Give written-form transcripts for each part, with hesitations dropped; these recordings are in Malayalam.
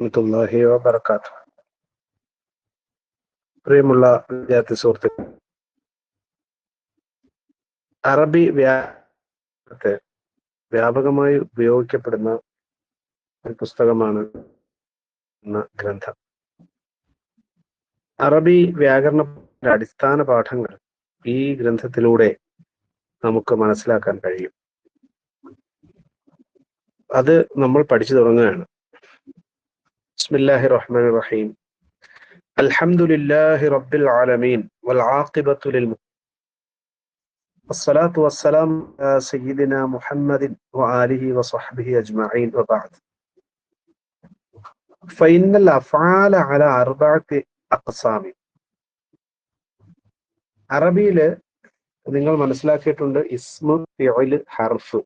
വറഹ്മത്തുള്ളാഹി വബറകാതുഹു. പ്രിയമുള്ള വിദ്യാർത്ഥി സുഹൃത്തുക്കൾ, അറബി വ്യാകരണത്തെ വ്യാപകമായി ഉപയോഗിക്കപ്പെടുന്ന ഒരു പുസ്തകമാണ് എന്ന ഗ്രന്ഥം. അറബി വ്യാകരണത്തിന്റെ അടിസ്ഥാന പാഠങ്ങൾ ഈ ഗ്രന്ഥത്തിലൂടെ നമുക്ക് മനസ്സിലാക്കാൻ കഴിയും. അത് നമ്മൾ പഠിച്ചു തുടങ്ങുകയാണ്. ബിസ്മില്ലാഹിർ റഹ്മാനിർ റഹീം. അൽഹംദുലില്ലാഹി റബ്ബിൽ ആലമീൻ വൽ ആഖിബത്തു ലിൽ മുത്തഖീൻ വസ്സലാത്തു വസ്സലാമു അലാ സയ്യിദിനാ മുഹമ്മദിൻ വആലിഹി വസഹ്ബിഹി അജ്മഈൻ വബഅദ്. ഫഇന്നൽ അഫ്ആല അലാ അർബഅത്തി അഖ്സാമി. അറബിയിൽ നിങ്ങൾ മനസ്സിലാക്കിയിട്ടുണ്ട് ഇസ്മു, ഫിഅൽ, ഹർഫ്.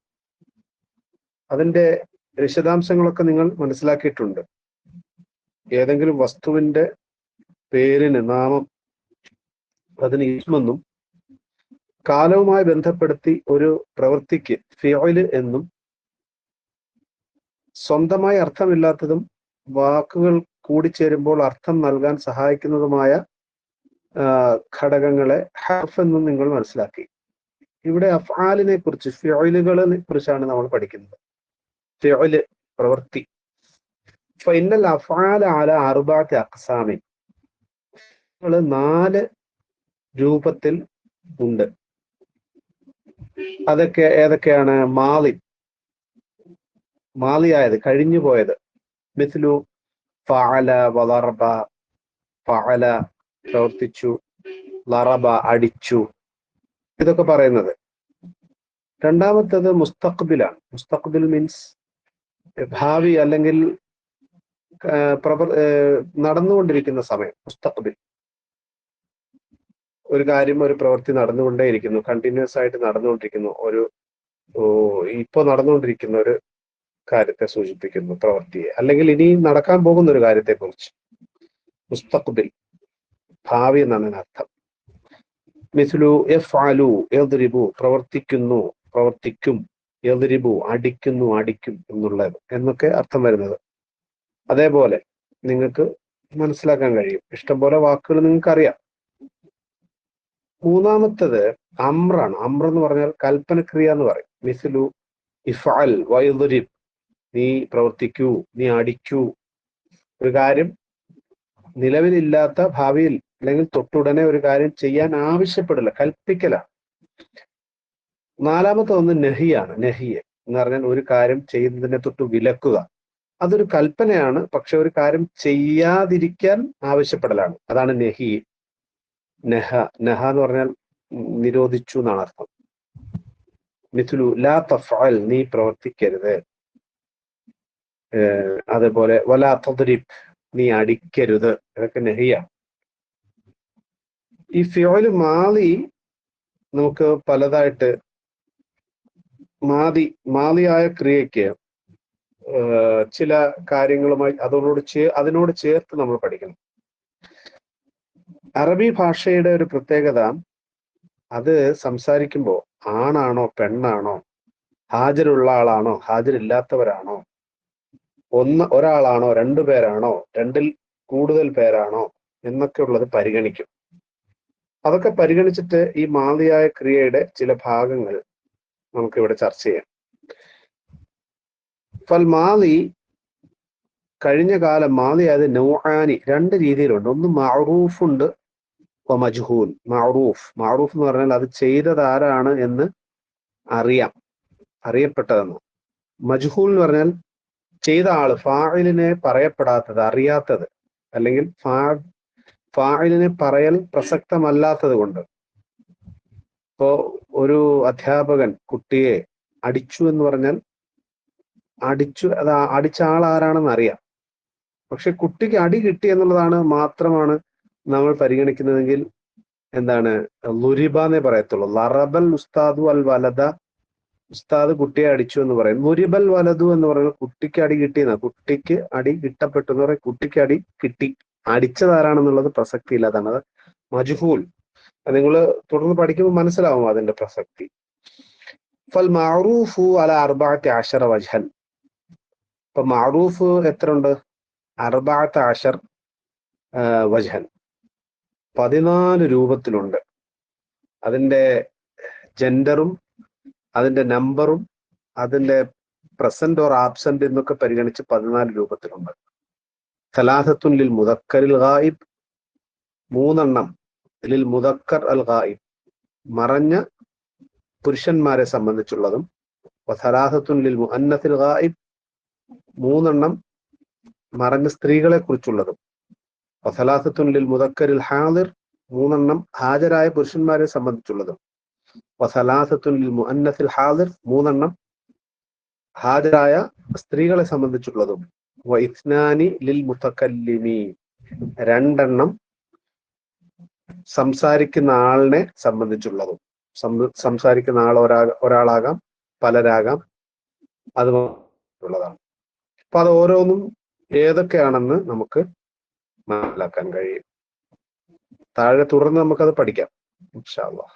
അതിന്റെ വിശദാംശങ്ങളൊക്കെ നിങ്ങൾ മനസ്സിലാക്കിയിട്ടുണ്ട്. ഏതെങ്കിലും വസ്തുവിന്റെ പേരിന്, നാമം, അതിന് ഇസ്മെന്നും കാലവുമായി ബന്ധപ്പെടുത്തി ഒരു പ്രവൃത്തിക്ക് ഫിഅൽ എന്നും, സ്വന്തമായി അർത്ഥമില്ലാത്തതും വാക്കുകൾ കൂടിച്ചേരുമ്പോൾ അർത്ഥം നൽകാൻ സഹായിക്കുന്നതുമായ ഘടകങ്ങളെ ഹർഫ് എന്നും നിങ്ങൾ മനസ്സിലാക്കി. ഇവിടെ അഫ്ആലിനെ കുറിച്ച്, ഫിഅലുകളെ കുറിച്ചാണ് നമ്മൾ പഠിക്കുന്നത്. ഫിഅൽ, പ്രവൃത്തി. ഫഇന്നൽ അഫ്ആല അലാ അർബഅത്തി അഖ്സാമിൻ. 4 രൂപത്തിൽ ഉണ്ട്. ഏതൊക്കെയാണ്? മാളിയായത്, കഴിഞ്ഞു പോയത്. മിസ്ലു ഫഅല വളറബ. ഫഅല പ്രവർത്തിച്ചു, ലറബ അടിച്ചു, ഇതൊക്കെ പറയുന്നത്. രണ്ടാമത്തേത് മുസ്തഖ്ബിലാണ്. മുസ്തഖ്ബിൽ മീൻസ് ഭാവി, അല്ലെങ്കിൽ നടന്നുകൊണ്ടിരിക്കുന്ന സമയം. മുസ്തഖ്ബിൽ, ഒരു കാര്യം, ഒരു പ്രവൃത്തി നടന്നുകൊണ്ടേയിരിക്കുന്നു, കണ്ടിന്യൂസ് ആയിട്ട് നടന്നുകൊണ്ടിരിക്കുന്നു. ഇപ്പൊ നടന്നുകൊണ്ടിരിക്കുന്ന ഒരു കാര്യത്തെ സൂചിപ്പിക്കുന്നു, പ്രവൃത്തിയെ, അല്ലെങ്കിൽ ഇനി നടക്കാൻ പോകുന്ന ഒരു കാര്യത്തെ കുറിച്ച്. മുസ്തഖ്ബിൽ, ഭാവി എന്നാണ് അതിനർത്ഥം. മിസ്ലു യഫ്അലു യദ്രിബു, പ്രവർത്തിക്കുന്നു, പ്രവർത്തിക്കും. യദ്രിബു, അടിക്കുന്നു, അടിക്കും എന്നുള്ളത് എന്നൊക്കെ അർത്ഥം വരുന്നത്. അതേപോലെ നിങ്ങൾക്ക് മനസ്സിലാക്കാൻ കഴിയും. ഇഷ്ടംപോലെ വാക്കുകൾ നിങ്ങൾക്ക് അറിയാം. മൂന്നാമത്തത് അമ്രാണ്. അമ്ര എന്ന് പറഞ്ഞാൽ കൽപ്പനക്രിയ എന്ന് പറയും. മിസ്ലു ഇഫ്അൽ വയദ്രിബ്, നീ പ്രവർത്തിക്കൂ, നീ അടിക്കൂ. ഒരു കാര്യം നിലവിലില്ലാത്ത, ഭാവിയിൽ അല്ലെങ്കിൽ തൊട്ടുടനെ ഒരു കാര്യം ചെയ്യാൻ ആവശ്യപ്പെടില്ല, കൽപ്പിക്കലാണ്. നാലാമത്തെ ഒന്ന് നഹിയാണ്. നഹിയെ എന്ന് പറഞ്ഞാൽ ഒരു കാര്യം ചെയ്യുന്നതിനെ തൊട്ട് വിലക്കുക. അതൊരു കൽപ്പനയാണ്, പക്ഷെ ഒരു കാര്യം ചെയ്യാതിരിക്കാൻ ആവശ്യപ്പെടലാണ്. അതാണ് നഹി. നഹ എന്ന് പറഞ്ഞാൽ നിരോധിച്ചു എന്നാണ് അർത്ഥം. മിഥുലു ലാ തഫ്അൽ, നീ പ്രവർത്തിക്കരുത്. അതേപോലെ വലാ തദ്രിബ്, നീ അടിക്കരുത്. ഇതൊക്കെ നഹിയാണ്. ഈ ഫിഅൽ മാളി നമുക്ക് പലതായിട്ട്, മാളിയായ ക്രിയയ്ക്ക് ചില കാര്യങ്ങളുമായി അതിനോട് ചേർത്ത് നമ്മൾ പഠിക്കണം. അറബി ഭാഷയുടെ ഒരു പ്രത്യേകത, അത് സംസാരിക്കുമ്പോൾ ആണാണോ പെണ്ണാണോ, ഹാജരുള്ള ആളാണോ ഹാജരില്ലാത്തവരാണോ, ഒരാളാണോ 2 പേരാണോ 2-ൽ കൂടുതൽ പേരാണോ എന്നൊക്കെ ഉള്ളത് പരിഗണിക്കും. അതൊക്കെ പരിഗണിച്ചിട്ട് ഈ മാളിയായ ക്രിയയുടെ ചില ഭാഗങ്ങൾ നമുക്കിവിടെ ചർച്ച ചെയ്യാം. ഫൽ മാളി, കഴിഞ്ഞ കാലം. മാളിയായത് നൗആനി, 2 രീതിയിലുണ്ട്. ഒന്ന് മഅറൂഫ് ഉണ്ട്, മജ്ഹൂൽ. മഅറൂഫ് എന്ന് പറഞ്ഞാൽ അത് ചെയ്തത് ആരാണ് എന്ന് അറിയപ്പെട്ടതെന്ന്. മജ്ഹൂൽ എന്ന് പറഞ്ഞാൽ ചെയ്ത ആള്, ഫാഇലിനെ പറയപ്പെടാത്തത്, അറിയാത്തത്, അല്ലെങ്കിൽ ഫാഇലിനെ പറയൽ പ്രസക്തമല്ലാത്തത് കൊണ്ട്. ഇപ്പോ ഒരു അധ്യാപകൻ കുട്ടിയെ അടിച്ചു എന്ന് പറഞ്ഞാൽ അത് അടിച്ച ആൾ ആരാണെന്ന് അറിയാം, പക്ഷെ കുട്ടിക്ക് അടി കിട്ടി എന്നുള്ളതാണ് മാത്രമാണ് നമ്മൾ പരിഗണിക്കുന്നതെങ്കിൽ എന്താണ്? ലുരിബ എന്നേ പറയത്തുള്ളൂ. ലറബൽ ഉസ്താദു അൽ വലദ, ഉസ്താദ് കുട്ടിയെ അടിച്ചു എന്ന് പറയും. ലുരിബൽ വലദു എന്ന് പറയുന്നത് കുട്ടിക്ക് അടി കിട്ടിയെന്നാ. കുട്ടിക്ക് അടി കിട്ടപ്പെട്ടു എന്ന് പറയും. കുട്ടിക്ക് അടി കിട്ടി, അടിച്ചത് ആരാണെന്നുള്ളത് പ്രസക്തി ഇല്ലാതാണ്. അത് മജ്ഹൂൽ. നിങ്ങൾ തുടർന്ന് പഠിക്കുമ്പോൾ മനസ്സിലാവും അതിന്റെ പ്രസക്തി. ഫൽ മഅറൂഫു അല 14 വജ്ഹൻ. ഇപ്പൊ മഅറൂഫ് എത്ര ഉണ്ട്? അർബഅത അശർ വജ്ഹൻ, 14 രൂപത്തിലുണ്ട്. അതിന്റെ ജെൻഡറും അതിന്റെ നമ്പറും അതിന്റെ പ്രസന്റ് ഓർ ആബ്സെന്റ് എന്നൊക്കെ പരിഗണിച്ച് 14 രൂപത്തിലുണ്ട്. സലാസത്തുൻ ലിൽ മുദക്കറിൽ ഗായിബ്, 3 ലിൽ മുദക്കർ അൽ ഗായിബ്, മറഞ്ഞ പുരുഷന്മാരെ സംബന്ധിച്ചുള്ളതും, വസലാസത്തുൻ ലിൽ മുഅന്നസിൽ ഗായിബ്, 3 മറഞ്ഞ സ്ത്രീകളെ കുറിച്ചുള്ളതും, വസലാസത്തുൻ ലിൽ മുദക്കറിൽ ഹാദിർ, 3 ഹാജരായ പുരുഷന്മാരെ സംബന്ധിച്ചുള്ളതും, വസലാസത്തുൻ ലിൽ മുഅന്നസിൽ ഹാദിർ, 3 ഹാജരായ സ്ത്രീകളെ സംബന്ധിച്ചുള്ളതും, വഇത്നാനി ലിൽ മുതകല്ലിമീൻ, 2 സംസാരിക്കുന്ന ആളിനെ സംബന്ധിച്ചുള്ളതും. സംസാരിക്കുന്ന ആൾ ഒരാളാകാം, പലരാകാം, അതുള്ളതാണ്. അപ്പൊ അത് ഓരോന്നും ഏതൊക്കെയാണെന്ന് നമുക്ക് മനസ്സിലാക്കാൻ കഴിയും. താഴെ തുടർന്ന് നമുക്കത് പഠിക്കാം ഇൻഷാ അല്ലാഹ്.